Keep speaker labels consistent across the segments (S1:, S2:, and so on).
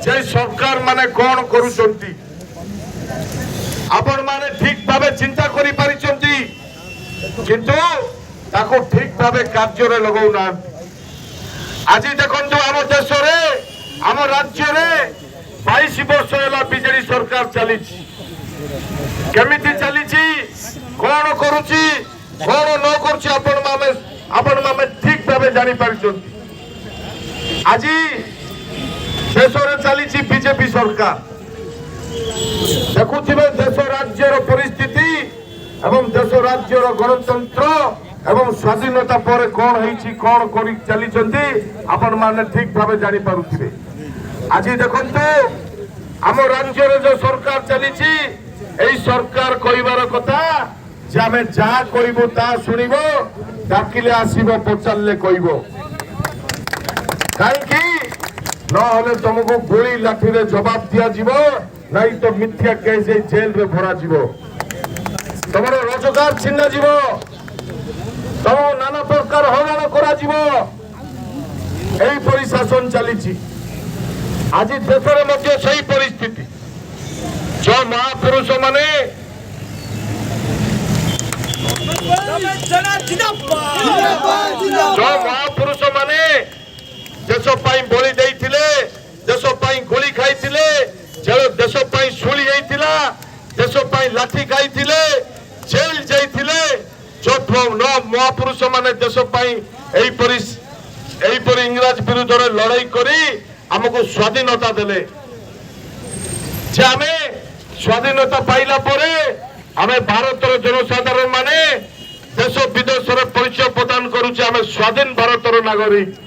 S1: जे सरकार माने कौन करुचंती आपण माने ठीक भावे चिंता करि परिचंती किंतु ताको ठीक भावे कार्य रे लगाउ ना। आज देखंतु आम देश रे आम राज्य रे 22 वर्ष होला बीजेडी सरकार चली केमिति चली कौन करुची कौन न करुची आपण माने ठीक भावे जानि परिचंती। आज देश रे चली बीजेपी सरकार देखुथिबे देश राज्यर परिस्थिति एवं देश राज्यर गणतंत्र एवं स्वाधीनता पर कौन है कौन करी चली आपण माने ठीक भावे जानी पारुथिबे। आज देखंतु आम राज्य रे जो सरकार चली एई सरकार कहिबार कथा जे आमे जा कहबो ता सुनिबो डाकिले आसीबो पचारले कहबो काहेकि नहले तुमको गोली लाठी रे जवाब दिया जीवो नहीं तो मिथ्या केस जेल रे भरा जीवो तुम रोजगार छिन्ना जीवो तुम नाना प्रकार हराण करा जीवो एई परि शासन चली। आज देश रे मध्य सही परिस्थिति जो महापुरुष माने जो महापुरुष माने देश पाई बलि देइथिले देश पाई गोली खाइथिले देश पाई सुली जाइथिला देश पाई लाठी खाइथिले जेल जाइथिले जो महापुरुष माने देश पाई एई परि इंग्रज विरुद्ध रे लड़ाई करी हमको स्वाधीनता देले जे आमे स्वाधीनता पाइला परे आमे भारतर जनसाधारण माने देश विदेश रे परिचय प्रदान करूचे आमे स्वाधीन भारतर नागरिक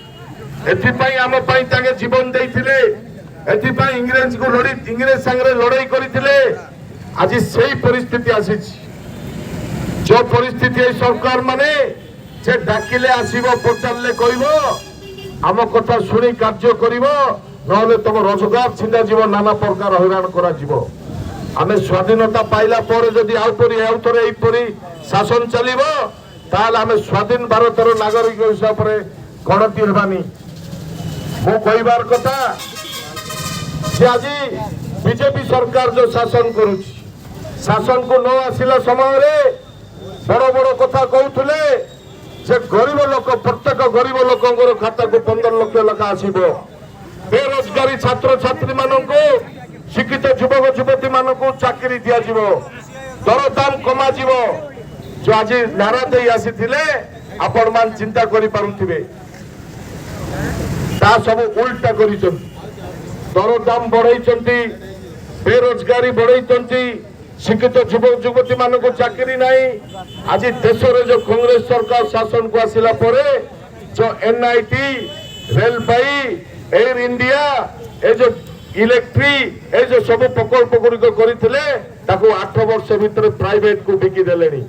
S1: एथिपाई आम पाई ताके जीवन देइथिले एथिपाई इंग्रज को इंग्रज संगे लड़ाई करथिले। आज सही परिस्थिति आसी जो परिस्थिति सरकार माने जे डाकिले आसीबो पचारले कहबो आम कथा सुनी कार्य करिवो नहले तुम रोजगार छिंदा जीव नाना प्रकार हैरान करा जीव। आमे स्वाधीनता पाइला पर जदि आउथरे एई परि शासन चलिबो ताल आमे स्वाधीन भारतर नागरिक हिसाब रे गणति हेबानी। मो कहबार कथा जे आज बीजेपी सरकार जो शासन करुची शासन को न आसिला समय रे बड़ बड़ कथा कहउथले जे गरीब लोक प्रत्येक गरीब लोकंकर खाता को 15 लाख लखा आसीबो बेरोजगारी छात्र छात्री माननको शिक्षित युवक युवती माननको चाकरी दिया जीवो दर दाम कमा जीवो जो आज नारा दे आसीथिले आपण मान चिंता करि पारुथिबे ता सब उल्टा करिसंती दर दाम बढ़ाई बेरोजगारी बढ़ाई शिक्षित युवक युवती मान को चाकरी नहीं। आज देश रे जो कांग्रेस सरकार शासन को आसिला परे जो एनआईटी रेलवे एयर इंडिया ए जो इलेक्ट्रिक ए जो सब प्रकल्प गुड़िक करथिले ताको 8 वर्ष भितर प्राइवेट को बिकी देलेनी।